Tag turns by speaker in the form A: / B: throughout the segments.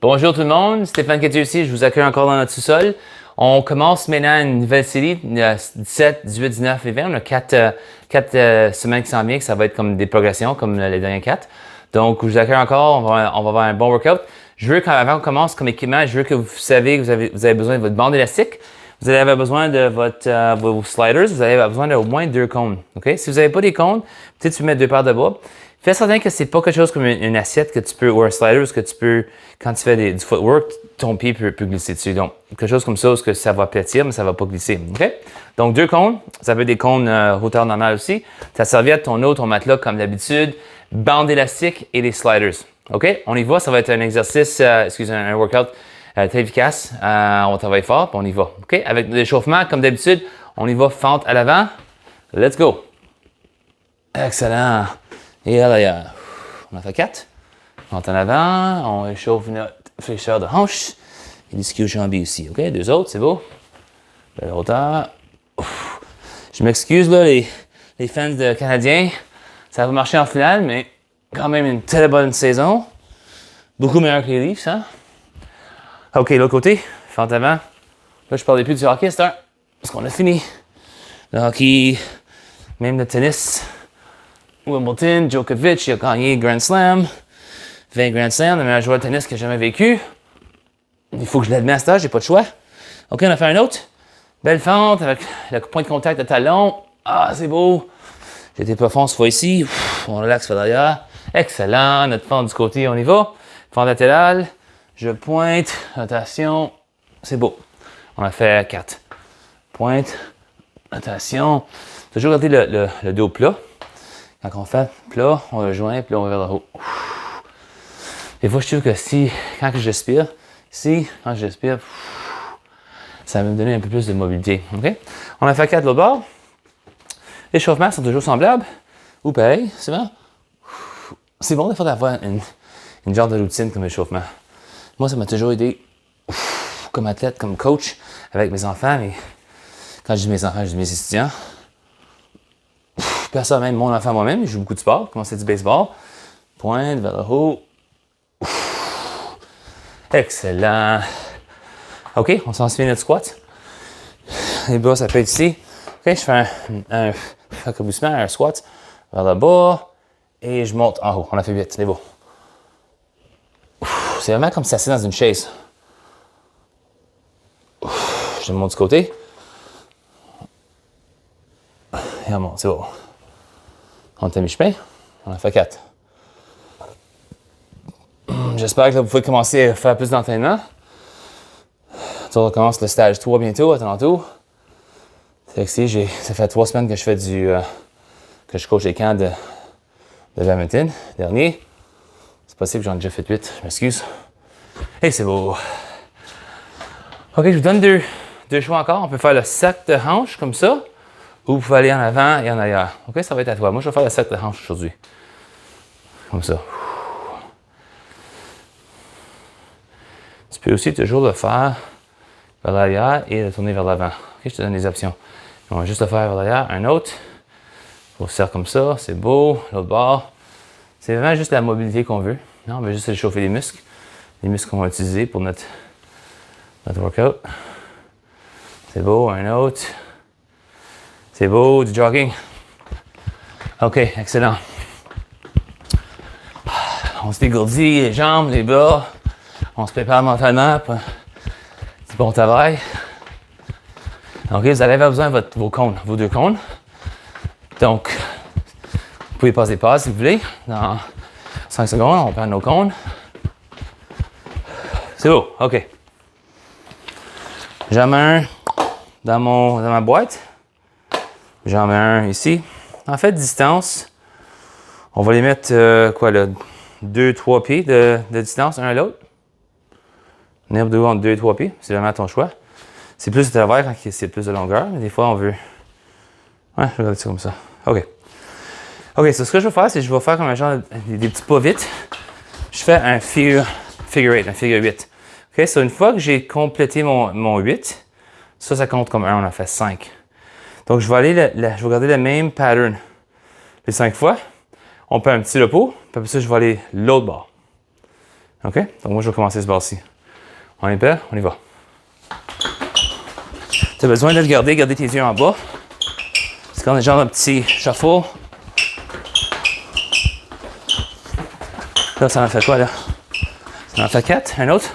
A: Bonjour tout le monde, Stéphane Cattier ici, je vous accueille encore dans notre sous-sol. On commence maintenant une nouvelle série, 17, 18, 19 et 20. On a quatre semaines qui s'en viennent, que ça va être comme des progressions, comme les dernières 4. Donc, je vous accueille encore, on va avoir un bon workout. Je veux qu'avant qu'on commence comme équipement, je veux que vous savez que vous avez besoin de votre bande élastique. Vous allez avoir besoin de vos sliders, vous allez avoir besoin d'au moins 2 cônes. Okay? Si vous n'avez pas des cônes, peut-être tu mets 2 paires de bras. Fais certain que c'est pas quelque chose comme une assiette que tu peux, ou un slider, que tu peux, quand tu fais du footwork, ton pied peut glisser dessus. Donc, quelque chose comme ça, où ça va pétir, mais ça va pas glisser. Okay? Donc, 2 cônes, ça peut être des cônes hauteur normale aussi. Ta serviette, ton eau, ton matelas, comme d'habitude, bande élastique et des sliders. OK? On y va, ça va être un exercice, un workout très efficace. On va travailler fort, puis on y va. OK? Avec l'échauffement, comme d'habitude, on y va fente à l'avant. Let's go! Excellent! Et à l'arrière. On en fait 4. Fente en avant, on échauffe notre fléchisseur de hanche. Et l'ischio jambier aussi. OK? 2 autres, c'est beau. Belle hauteur. Ouf. Je m'excuse, là, les fans de Canadiens. Ça va marcher en finale, mais quand même une très bonne saison. Beaucoup meilleur que les Leafs, hein? OK, l'autre côté, fente avant. Là, je parlais plus du hockey, c'est parce qu'on a fini. Le hockey, même le tennis. Wimbledon, Djokovic, il a gagné Grand Slam. 20 Grand Slam, le meilleur joueur de tennis que j'ai jamais vécu. Il faut que je l'admette à cet âge, j'ai pas de choix. OK, on a fait un autre. Belle fente avec le point de contact de talon. Ah, c'est beau. J'étais pas fond cette fois ici. On relaxe vers derrière. Excellent. Notre fente du côté, on y va. Fente latérale. Je pointe. Rotation. C'est beau. On a fait 4. Pointe. Rotation. Toujours garder le dos plat. Quand on fait plat, on rejoint, puis là, on va vers le haut. Des fois, je trouve que quand j'expire, quand j'expire, ça va me donner un peu plus de mobilité. OK? On a fait 4 de l'autre bord. Les échauffements sont toujours semblables. Ou pareil, c'est bon. C'est bon des fois d'avoir une genre de routine comme échauffement. Moi, ça m'a toujours aidé comme athlète, comme coach avec mes enfants. Mais quand je dis mes enfants, je dis mes étudiants. Personne, même mon enfant moi-même, je joue beaucoup de sport, commencer du baseball. Pointe vers le haut. Excellent. OK, on s'en souvient notre squat. Les bras, ça peut être ici. OK, je fais un accroupissement, un squat vers le bas et je monte en haut. On a fait 8, c'est beau. C'est vraiment comme si ça dans une chaise. Je monte du côté. Et on monte, c'est beau. On est à mi-chemin. On a fait 4. J'espère que là, vous pouvez commencer à faire plus d'entraînement. On recommence le stage 3 bientôt à Toronto. Ça fait 3 semaines que je fais que je coach les camps de badminton. Dernier. C'est possible que j'en ai déjà fait 8. Je m'excuse. Et c'est beau. OK, je vous donne deux choix encore. On peut faire le sac de hanche comme ça. Ou vous pouvez aller en avant et en arrière. OK, ça va être à toi. Moi, je vais faire le sac de hanche aujourd'hui. Comme ça. Tu peux aussi toujours le faire vers l'arrière et le tourner vers l'avant. OK, je te donne des options. On va juste le faire vers l'arrière. Un autre. On se serre comme ça. C'est beau. L'autre bord. C'est vraiment juste la mobilité qu'on veut. Non, on veut juste réchauffer les muscles. Les muscles qu'on va utiliser pour notre workout. C'est beau. Un autre. C'est beau, du jogging. OK, excellent. On se dégourdit les jambes, les bras. On se prépare mentalement pour du bon travail. OK, vous allez avoir besoin de vos 2 cônes. Donc, vous pouvez passer pas si vous voulez. Dans 5 secondes, on prend nos cônes. C'est beau, OK. J'en mets un dans ma boîte. J'en mets un ici. En fait, distance, on va les mettre, 2-3 pieds de distance, un à l'autre. Nerf de haut entre 2 et 3 pieds, c'est vraiment ton choix. C'est plus de travers quand c'est plus de longueur, mais des fois, on veut... Ouais, je vais regarder ça comme ça. OK. OK, so, ce que je vais faire, c'est que je vais faire comme un genre des petits pas vite. Je fais un figure 8, un figure 8. OK, so, une fois que j'ai complété mon 8, ça compte comme 1, on a fait 5. Donc, je vais garder le même pattern les 5 fois. On fait un petit repos, puis après ça, je vais aller l'autre bord. OK? Donc, moi, je vais commencer ce bord-ci. On est prêt? On y va. Tu as besoin de te garder tes yeux en bas. C'est comme genre un petit shuffle. Là, ça en fait quoi, là? Ça en fait 4. Un autre.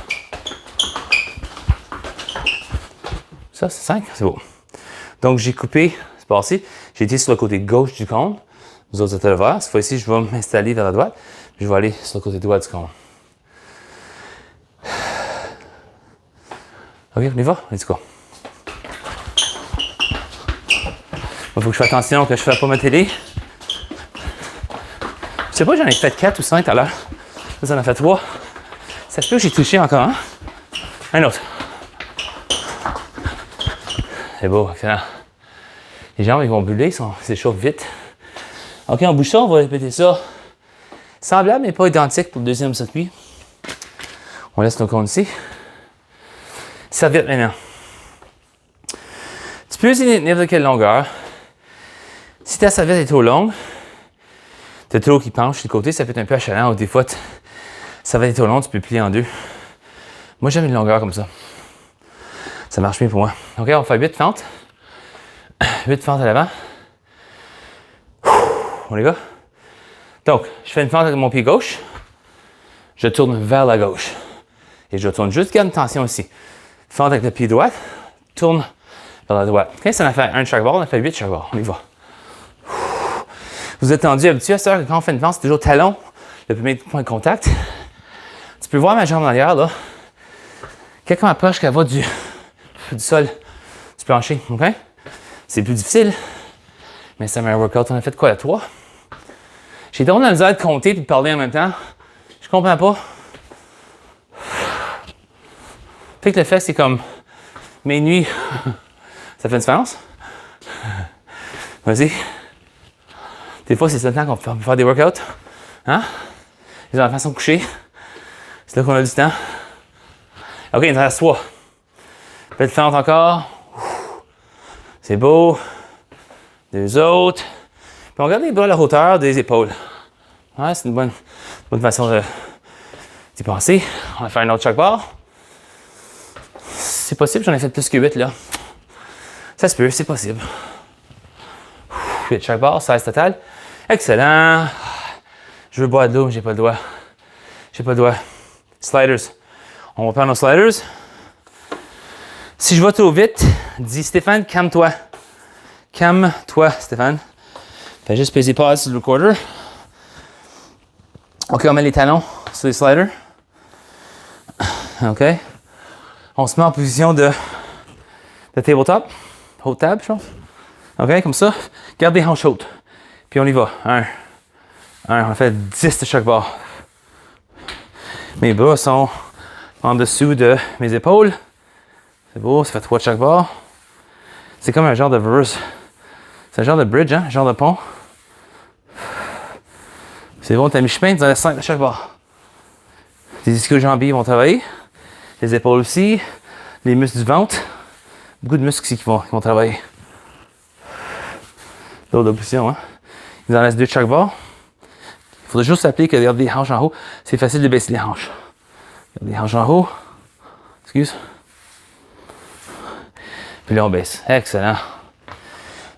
A: Ça, c'est 5. C'est beau. Donc, j'ai coupé ce bord-ci. J'ai été sur le côté gauche du cône. Vous autres êtes à l'envers. Cette fois-ci, je vais m'installer vers la droite. Puis je vais aller sur le côté droit du cône. OK, on y va? Let's go. Il faut que je fasse attention que je ne fasse pas ma télé. Je sais pas, j'en ai fait 4 ou 5 tout à l'heure. Ça en a fait 3. Ça se peut que j'ai touché encore un. Un autre. C'est beau, excellent. Les jambes, ils vont brûler, ils s'échauffent vite. OK, on bouge ça, on va répéter ça. Semblable, mais pas identique pour le deuxième circuit. On laisse nos cônes ici. Serviette maintenant. Tu peux essayer de tenir de quelle longueur. Si ta serviette est trop longue, tu as trop qui penche sur le côté, ça peut être un peu achalant ou des fois, ça va être trop long, tu peux plier en deux. Moi, j'aime une longueur comme ça. Ça marche bien pour moi. OK, on fait 8 fentes. 8 fentes à l'avant. On les gars. Donc, je fais une fente avec mon pied gauche. Je tourne vers la gauche. Et je tourne juste, garde une tension ici. Fente avec le pied droit. Tourne vers la droite. OK, ça en a fait un de chaque bord, on a fait 8 de chaque bord. On y va. Vous êtes tendu, habitué à ça, quand on fait une fente, c'est toujours talon, le premier point de contact. Tu peux voir ma jambe en arrière, là. Quand on approche qu'elle va du sol, du plancher, OK? C'est plus difficile, mais ça met un workout. On a fait quoi, à 3? J'ai drôle de misère de compter et de parler en même temps. Je comprends pas. Fait que le fait, c'est comme mes nuits. Ça fait une différence? Vas-y. Des fois, c'est le temps qu'on peut faire des workouts. Hein? Les enfants sont couchés. C'est là qu'on a du temps. OK, il en reste 3. Belle fente encore. C'est beau. 2 autres. Puis on garde les bras à la hauteur des épaules. Ouais, c'est une bonne façon d'y penser. On va faire un autre chaque bord. C'est possible, j'en ai fait plus que 8 là. Ça se peut, c'est possible. 8 chaque bord, 16 total. Excellent. Je veux boire de l'eau, j'ai pas le doigt. Sliders. On va prendre nos sliders. Si je vais trop vite, dis Stéphane, calme-toi. Calme-toi, Stéphane. Fais juste peser pause sur le recorder. OK, on met les talons sur les sliders. OK. On se met en position de tabletop. Haute table, je pense. OK, comme ça. Garde les hanches hautes. Puis on y va. 1. On fait 10 de chaque bord. Mes bras sont en dessous de mes épaules. C'est beau, ça fait 3 de chaque bord. C'est comme un genre de verse. C'est un genre de bridge, hein? Un genre de pont. C'est bon, t'as mi-chemin, tu en as 5 de chaque bord. Tes ischio-jambiers vont travailler. Les épaules aussi. Les muscles du ventre. Beaucoup de muscles ici qui vont travailler. D'autres positions, hein? Il en reste 2 de chaque bord. Il faudrait juste s'appeler que garder les hanches en haut. C'est facile de baisser les hanches. Garde les hanches en haut. Excuse. Puis là, on baisse. Excellent.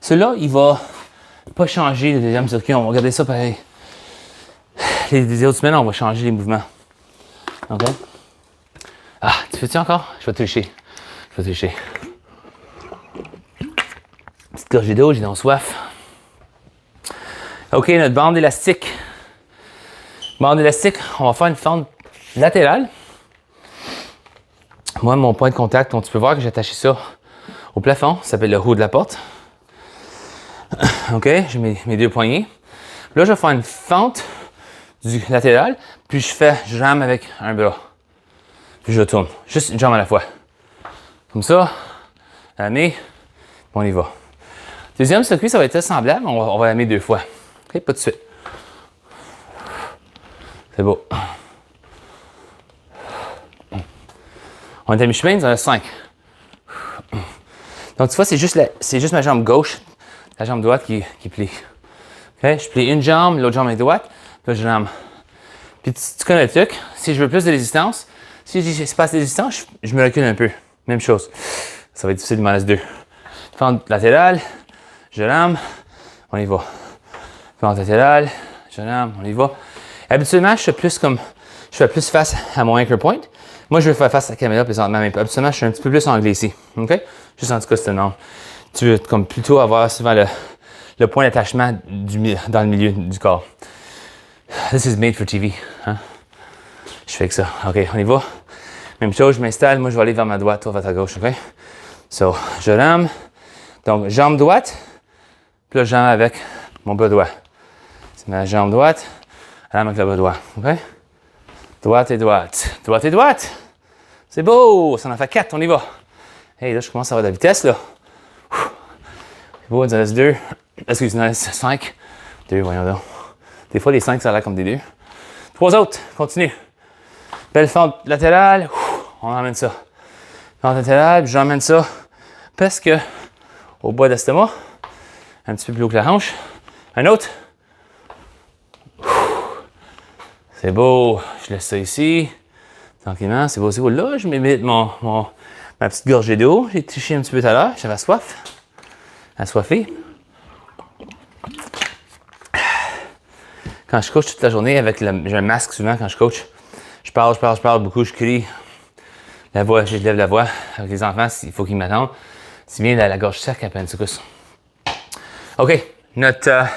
A: Celui-là, il va pas changer le deuxième circuit. On va garder ça pareil. Les autres semaines, on va changer les mouvements. OK? Ah, tu fais-tu encore? Je vais tricher. Petite gorgée d'eau, j'ai donc soif. OK, notre bande élastique. On va faire une fente latérale. Moi, mon point de contact, tu peux voir que j'ai attaché ça au plafond. Ça s'appelle le haut de la porte. OK, j'ai mes 2 poignets. Là, je vais faire une fente du latéral, puis je rame avec un bras. Puis je tourne. Juste une jambe à la fois. Comme ça, ramer, puis on y va. Deuxième circuit, ça va être semblable, on va ramer 2 fois. OK, pas de suite. C'est beau. On est à mi-chemin, on a 5. Donc, tu vois, c'est juste ma jambe gauche, la jambe droite qui plie. OK? Je plie une jambe, l'autre jambe est droite, puis je rame. Puis Puis tu connais le truc. Si je veux plus de résistance, si je dis c'est pas assez de résistance, je me recule un peu. Même chose. Ça va être difficile de m'en laisser 2. Fente latérale, je rame, on y va. Fente latérale, je rame, on y va. Habituellement, je fais plus face à mon anchor point. Moi, je vais faire face à la caméra présentement, mais habituellement, je suis un petit peu plus anglais ici. OK? Juste en tout cas, c'est énorme. Tu veux comme plutôt avoir souvent le point d'attachement dans le milieu du corps. This is made for TV. Hein? Je fais que ça. OK, on y va. Même chose, je m'installe. Moi, je vais aller vers ma droite, toi vers ta gauche. OK? So, je rame. Donc, jambe droite. Puis là, je rame avec mon bras droit. C'est ma jambe droite. Rame avec le bras droit. OK? Droite et droite. Droite et droite. C'est beau. Ça en fait 4. On y va. Hey, là, je commence à avoir de la vitesse, là. C'est beau, il en reste 2. Excuse, il en reste 5. 2, voyons donc. Des fois, les 5, ça a l'air comme des 2. 3 autres. Continue. Belle fente latérale. On emmène ça. Fente latérale, puis j'emmène ça presque au bas d'estomac. Un petit peu plus haut que la hanche. Un autre. C'est beau. Je laisse ça ici. Tranquillement, c'est beau, c'est beau. Là, je m'évite ma petite gorgée d'eau. J'ai triché un petit peu tout à l'heure. J'avais soif. Assoiffé. Quand je coach toute la journée, j'ai un masque souvent quand je coach. Je parle beaucoup, je crie. La voix, je lève la voix. Avec les enfants, il faut qu'ils m'attendent. C'est bien la gorge sec à peine secousse. OK, notre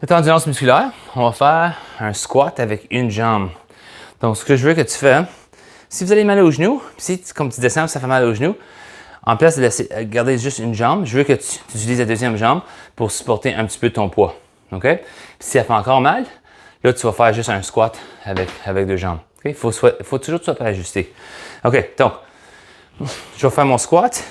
A: endurance musculaire, on va faire un squat avec une jambe. Donc, ce que je veux que tu fais, si vous allez mal au genou, si comme tu descends, ça fait mal au genou, en place de laisser garder juste une jambe, je veux que tu utilises la deuxième jambe pour supporter un petit peu ton poids. OK? Puis si ça fait encore mal, là, tu vas faire juste un squat avec 2 jambes. Il faut toujours que tu sois prêt à ajuster. OK, donc, je vais faire mon squat.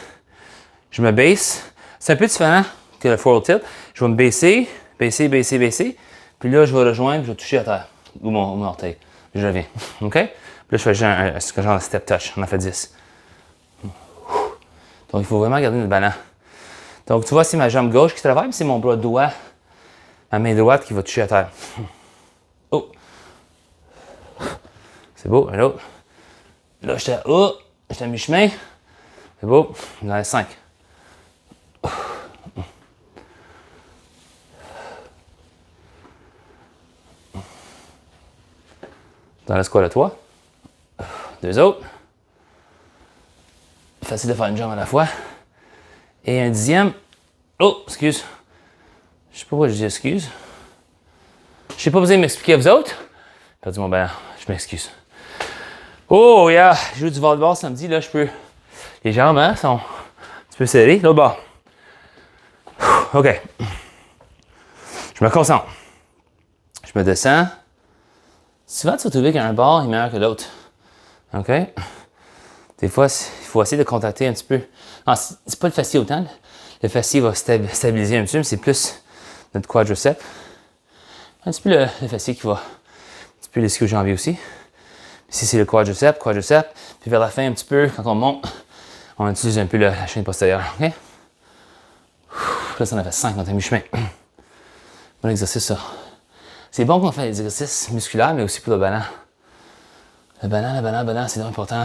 A: Je me baisse. C'est un peu différent que le forward tilt. Je vais me baisser. Puis là, je vais rejoindre, je vais toucher à terre. Ou mon orteil. Je reviens. OK? Puis là, je fais genre un step touch. On en fait 10. Donc, il faut vraiment garder notre ballon. Donc, tu vois, c'est ma jambe gauche qui travaille, mais c'est mon bras droit, ma main droite qui va toucher à terre. Oh! C'est beau, un autre. Là, j'étais à mi-chemin. C'est beau, il en reste 5. T'en restes quoi, là, 3? 2 autres. Facile de faire une jambe à la fois. Et un 10e. Oh, excuse. Je sais pas pourquoi je dis excuse. Je n'ai pas besoin de m'expliquer à vous autres. J'ai perdu mon ballon. Je m'excuse. Oh, yeah. Je joue du volleyball samedi. Là, je peux. Les jambes, hein, sont un petit peu serrées. L'autre bord. OK. Je me concentre. Je me descends. Souvent, tu vas trouver qu'un bord est meilleur que l'autre. OK? Des fois, il faut essayer de contacter un petit peu. Non, c'est pas le fessier autant. Le fessier va stabiliser un petit peu, mais c'est plus notre quadriceps. Un petit peu le fessier qui va un petit peu l'ischio-jambier aussi. Ici, c'est le quadriceps. Puis vers la fin, un petit peu, quand on monte, on utilise un peu la chaîne postérieure. OK? Là, ça en a fait 5 dans ta mi-chemin. Bon exercice, ça. C'est bon qu'on fait des exercices musculaires, mais aussi pour le ballon. Le ballon, c'est vraiment important.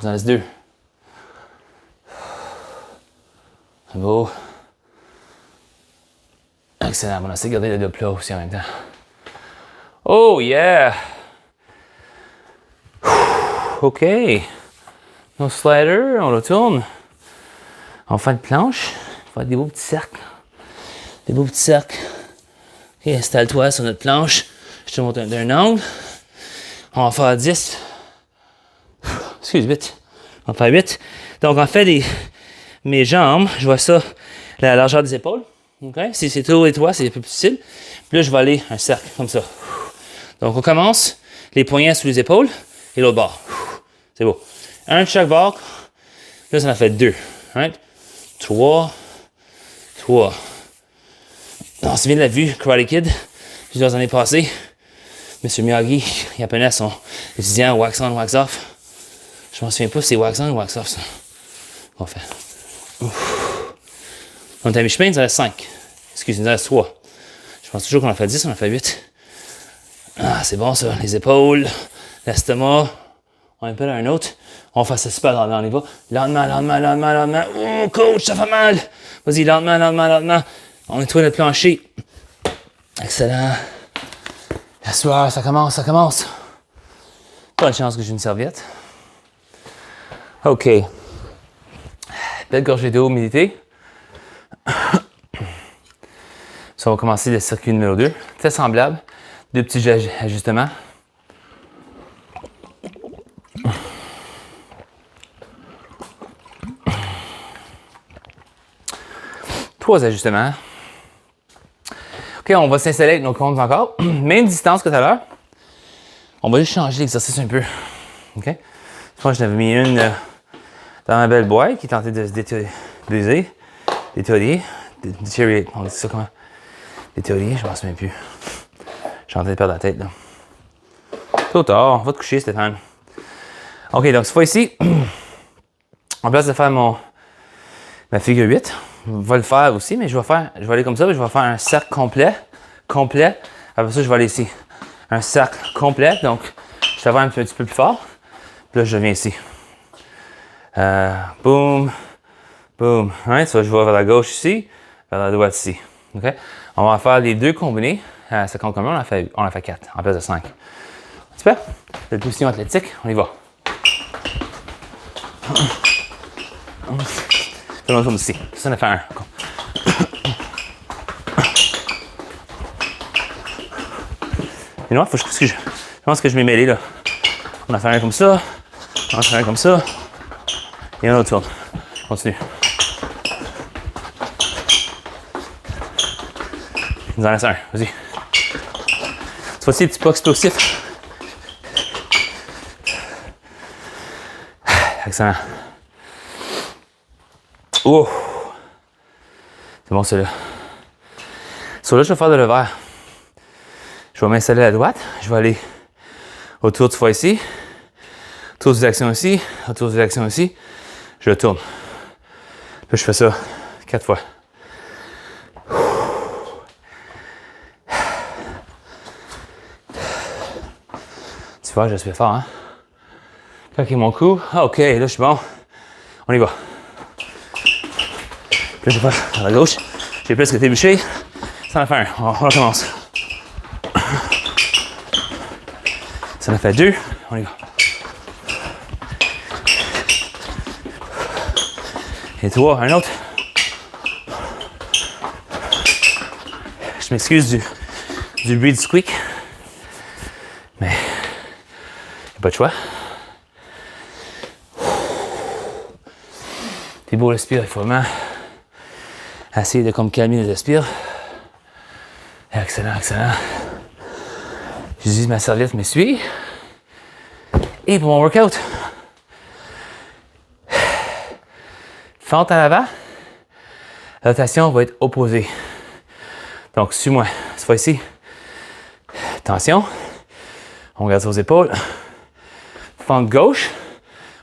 A: Il en reste 2. C'est beau. Excellent. On essaie de garder le dos plat aussi en même temps. Oh yeah! OK. Nos sliders, on retourne. On fait une planche. On fait des beaux petits cercles. OK, installe-toi sur notre planche. Je te montre d'un angle. On va faire 10. Excuse, 8. On va faire 8. Donc, on fait mes jambes. Je vois ça, la largeur des épaules. Okay? Si c'est trop étroit, c'est un peu plus difficile. Puis là, je vais aller un cercle, comme ça. Donc, on commence. Les poignets sous les épaules. Et l'autre bord. C'est beau. Un de chaque bord. Là, ça en fait 2. Right? 3. On se souvient de la vue Karate Kid, plusieurs années passées. M. Miyagi, il appelait son étudiant wax on, wax off. Je m'en souviens pas si c'est wax on ou wax off, ça. On fait. On est à mi-chemin, il nous en reste 5. Excusez, il nous en reste 3. Je pense toujours qu'on en fait 10, on en fait 8. Ah, c'est bon ça. Les épaules, l'estomac. On va faire un autre. On va faire ça super dans les bas. Lentement, lentement, lentement, lentement. Oh, coach, ça fait mal. Vas-y, lentement, lentement, lentement. On nettoie le plancher. Excellent. La sueur, ça commence, ça commence. Bonne chance que j'ai une serviette. OK. Belle gorgée d'eau, méditer. Ça, on va commencer le circuit numéro 2. Très semblable. 2 petits ajustements. Trois ajustements. OK, on va s'installer avec nos comptes encore. Même distance que tout à l'heure. On va juste changer l'exercice un peu. OK? Je pense que j'en avais mis une dans ma belle boîte qui tentait de se détériorer. On dit ça comment? Détériorer, je m'en souviens plus. Je suis en train de perdre la tête, là. Trop tard, va te coucher, Stéphane. OK, donc cette fois-ci, en place de faire ma figure 8, je vais le faire aussi, mais je vais aller comme ça, puis je vais faire un cercle complet. Après ça, je vais aller ici. Un cercle complet, donc je travaille un petit peu plus fort. Puis là, je viens ici. Boum, boum. Right, so je vais vers la gauche ici, vers la droite ici. OK? On va faire les deux combinés. Ça compte combien? On a fait 4 en place de 5. Super. La position athlétique, on y va. Faisons comme ici. Ça, on a fait un. Et non, je pense que je m'ai mêlé là. On a fait un comme ça. On a fait un comme ça. Et un autre tourne. Continue. Il nous en reste un. Vas-y. Cette fois-ci, petit pas explosif. Excellent. Oh! C'est bon, celui-là. Celui-là, je vais faire de l'envers. Je vais m'installer à droite. Je vais aller autour du foie ici. Autour des actions ici. Autour des actions ici. Je tourne. Puis je fais ça 4 fois. Tu vois, j'aspire fort, hein? Claquer mon cou. Ah, OK, là, je suis bon. On y va. Puis là, je vais faire à la gauche. J'ai presque débuché. Ça en a fait un. On recommence. Ça en a fait 2. On y va. Et 3, un autre. Je m'excuse du bruit du squeak. Mais il n'y a pas de choix. C'est beau respirer, il faut vraiment essayer de comme calmer les respires. Excellent, excellent. J'utilise ma serviette, m'essuie. Et pour mon workout, fente en avant, la rotation va être opposée. Donc, suis-moi. Cette fois-ci, attention, on garde sur les épaules. Fente gauche,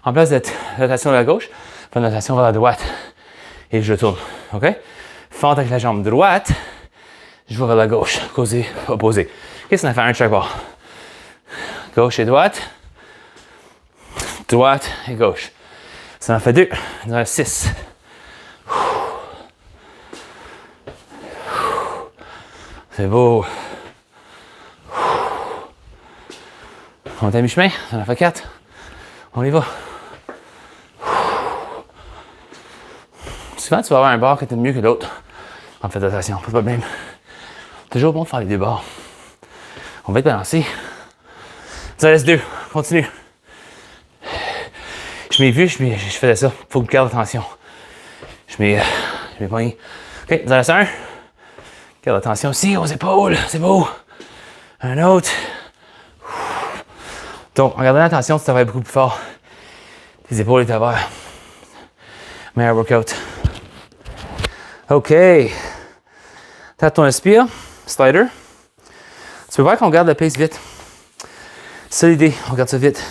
A: en place d'être rotation vers la gauche, fente rotation vers la droite. Et je tourne. OK? Fente avec la jambe droite, je vais vers la gauche, causé, opposé. OK, ça en fait un de chaque bord. Gauche et droite. Droite et gauche. Ça en fait 2. Il en reste 6. C'est beau. On est à mi-chemin. Ça en fait 4. On y va. Souvent, tu vas avoir un bord qui est mieux que l'autre. En fait, attention, pas de problème. Toujours bon de faire les deux bords. On va être balancé. Ça reste 2. Continue. Je m'ai vu, je faisais ça. Faut que je garde attention. Je m'ai pogné. OK, ça reste 1. Garde attention aussi aux épaules. C'est beau. Un autre. Donc, en gardant l'attention, tu travailles beaucoup plus fort. Tes épaules et ta verre. Meilleur workout. OK. Tape ton expire. Slider. Tu peux voir qu'on garde le pace vite. C'est l'idée. On garde ça vite.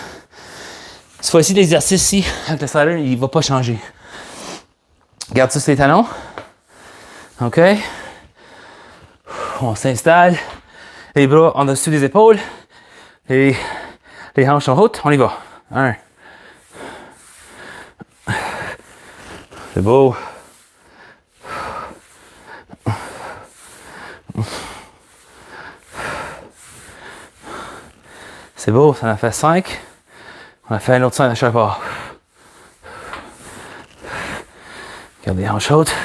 A: Cette fois-ci, l'exercice ici, avec le slider, il ne va pas changer. Garde ça sur les talons. OK. On s'installe. Les bras en dessous des épaules. Les hanches sont hautes. On y va. 1. C'est beau. C'est beau, ça en a fait 5. On a fait un autre 5 à chaque part. Garde les hanches hautes.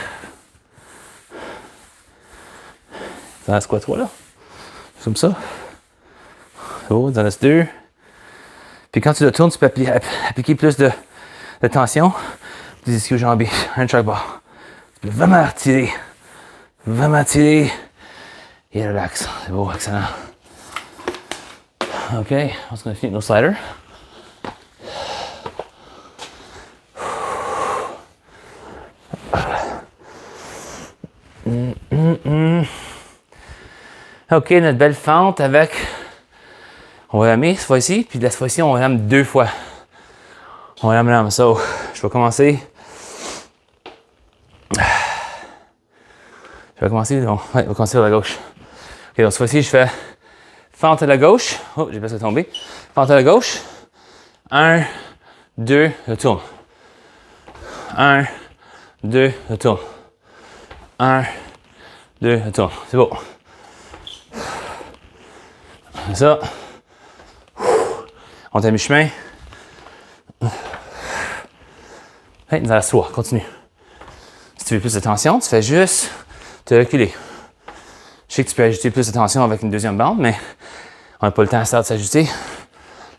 A: Ça en reste quoi, 3 là? Comme ça. C'est beau, ça en reste 2. Puis quand tu le tournes, tu peux appliquer plus de tension. Des ischios jambiers, un de chaque bord. Tu peux vraiment tirer. Et relax. C'est beau, excellent. OK, on se finit nos sliders. OK, notre belle fente avec... On va ramer cette fois-ci, puis cette fois-ci, on rame 2 fois. On rame. So, je vais commencer. On va commencer par la gauche. OK, donc cette fois-ci, je fais fente à la gauche. Oh, j'ai presque tombé. Fente à la gauche. 1, 2, je tourne. 1, 2, je tourne. 1, 2, je tourne. C'est beau. Ça. On t'a mis chemin. Hey, nous en reste 3. Continue. Si tu veux plus de tension, tu fais juste te reculer. Je sais que tu peux ajouter plus de tension avec une deuxième bande, mais on n'a pas le temps à ça de s'ajuster.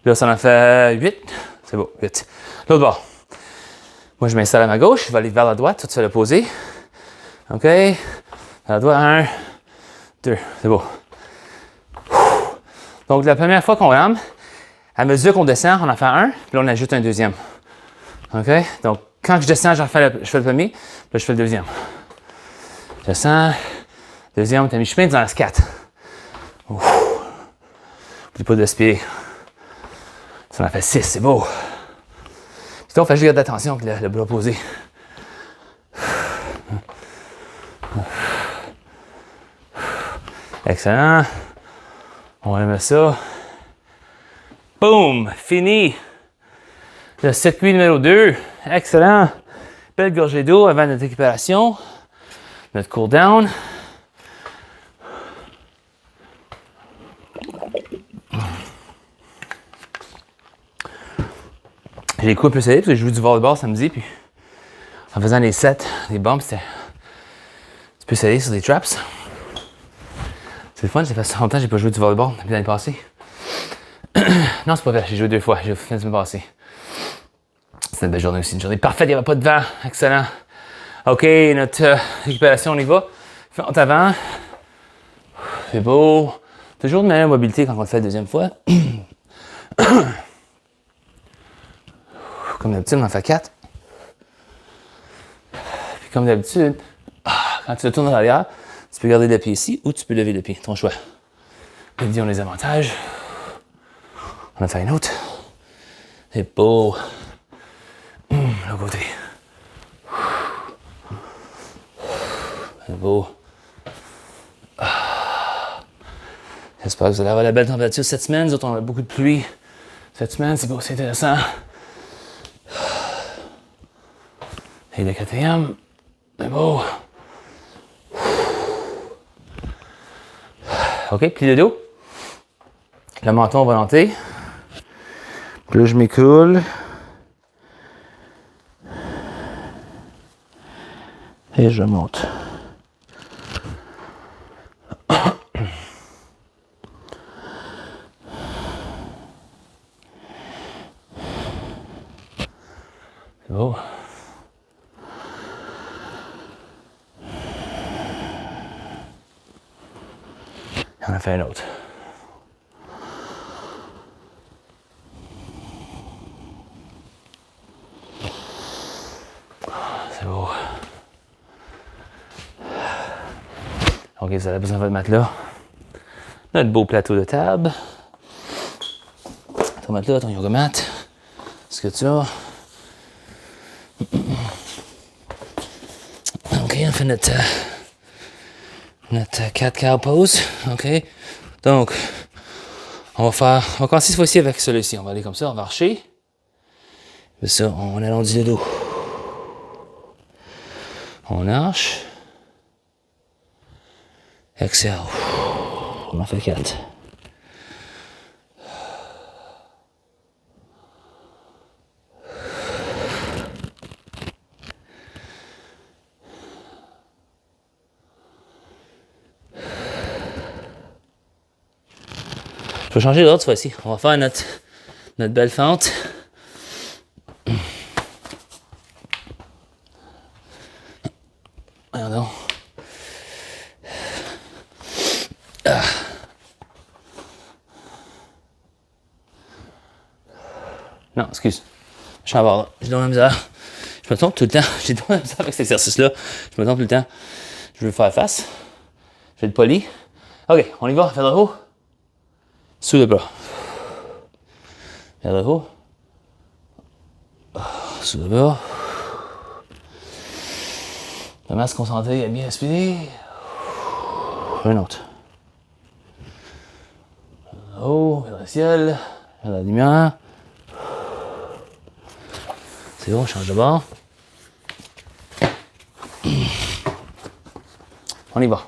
A: Là, ça en fait 8. C'est beau, 8. L'autre bord. Moi, je m'installe à ma gauche. Je vais aller vers la droite. Toi, tu fais l'opposé. OK. À la droite, 1, 2. C'est beau. Donc, la première fois qu'on rame, à mesure qu'on descend, on en fait un, puis là, on ajoute un deuxième. OK? Donc, quand je descends, je fais le premier, puis là, je fais le deuxième. Je descends, deuxième, t'as mis chemin, tu en restes 4. Ouf. Oublie pas de respirer. Ça en fait 6, c'est beau. Puis là, on fait juste garder attention avec le bras posé. Excellent. On va mettre ça. Boum! Fini! Le circuit numéro 2. Excellent! Belle gorgée d'eau avant notre récupération. Notre cool down. J'ai les coups un peu salés parce que je joue du volleyball samedi. Puis en faisant les sets, les bumps, c'était un peu salé sur des traps. C'est le fun, ça fait longtemps que j'ai pas joué du volleyball depuis l'année passée. Non, c'est pas vrai, j'ai joué 2 fois, j'ai fait la semaine passée. C'était une belle journée aussi, une journée parfaite, il n'y avait pas de vent, excellent. OK, notre récupération, on y va. Fente avant. C'est beau. Toujours de meilleure mobilité quand on le fait la deuxième fois. Comme d'habitude, on en fait 4. Puis comme d'habitude, quand tu le tournes à l'arrière, tu peux garder le pied ici ou tu peux lever le pied, ton choix. Puis on a les avantages. On a fait une autre. C'est beau. Le côté. C'est beau. J'espère que vous allez avoir la belle température cette semaine. Nous autres, on a beaucoup de pluie cette semaine. C'est beau, c'est intéressant. Et le 4e. C'est beau. OK, plie le dos. Le menton volonté. Puis là, je m'écoule. Et je monte. C'est beau. On a fait un autre. C'est beau. OK, vous avez besoin de votre matelas. Notre beau plateau de table. Ton matelas, ton yoga mat. Ce que tu as. OK, on fait notre cat cow pose. OK. Donc, on va commencer cette fois-ci avec celui-ci. On va aller comme ça, on va archer. Et ça, on allonge le dos. On arche. Exhale. On en fait 4. Je vais changer l'autre cette fois-ci. On va faire notre belle fente. Regardons. Ah. Non, excuse. Je suis en bas là. J'ai de la misère. Je me trompe tout le temps. J'ai de la misère avec cet exercice-là. Je me trompe tout le temps. Je veux faire face. Je vais le poli. OK, on y va. Vers le haut. Sous le bras. Vers le haut. Sous le bras. Vraiment se concentrer à bien respirer. Un autre. Vers le haut, vers le ciel, vers la lumière. C'est bon, je change de bord. On y va.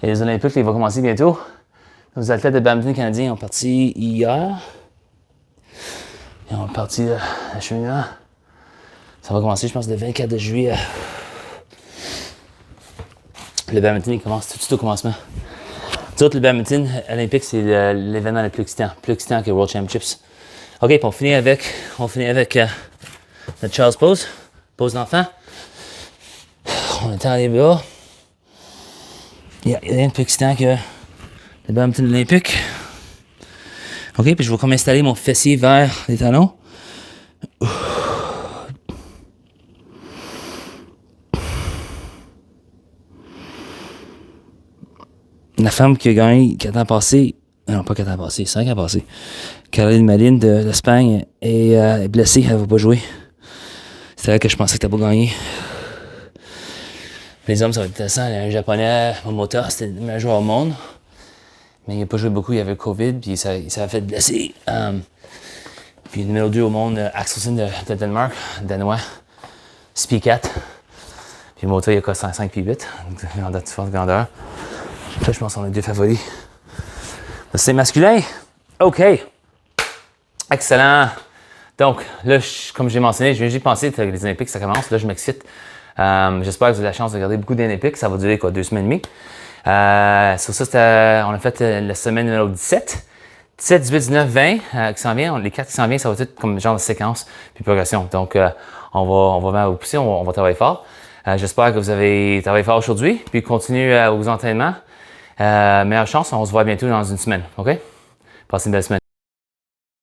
A: Les Olympiques, ils vont commencer bientôt. Nos athlètes de badminton canadiens ont parti hier. Ils ont parti la cheminement. Ça va commencer, je pense, le 24 de juillet. Le badminton, il commence tout de suite au commencement. Nous autres, le badminton olympique, c'est l'événement le plus excitant que World Championships. OK, puis on finit avec notre Child's Pose, pose d'enfant. On étend les bras. Il n'y a rien de plus excitant que le badminton olympique. OK, puis je vais comme installer mon fessier vers les talons. La femme qui a gagné 4 ans passé, non pas 4 ans passé, 5 ans passé, Caroline Maline d'Espagne est blessée, elle ne va pas jouer. C'est là que je pensais que tu n'as pas gagné. Les hommes, ça va être intéressant. Un japonais, Momota, c'était le meilleur joueur au monde. Mais il n'a pas joué beaucoup, il avait le COVID, puis ça a fait blesser. Puis le numéro 2 au monde, Axelsen de Danemark, danois, 6'4". Puis Mota, il a 5 pieds 8, différente grandeur. Là, je pense qu'on a 2 favoris. C'est masculin. OK. Excellent. Donc, là, comme j'ai mentionné, je viens juste penser que les Olympiques, ça commence. Là, je m'excite. J'espère que vous avez la chance de regarder beaucoup d'Olympiques. Ça va durer 2 semaines et demie. Sur ça, on a fait la semaine numéro 17. 17, 18, 19, 20 qui s'en vient. Les 4 qui s'en viennent, ça va être comme genre de séquence puis progression. Donc, on va vraiment vous pousser, on va travailler fort. J'espère que vous avez travaillé fort aujourd'hui. Puis, continuez vos entraînements. Meilleure chance, on se voit bientôt dans une semaine. OK? Passez une belle semaine.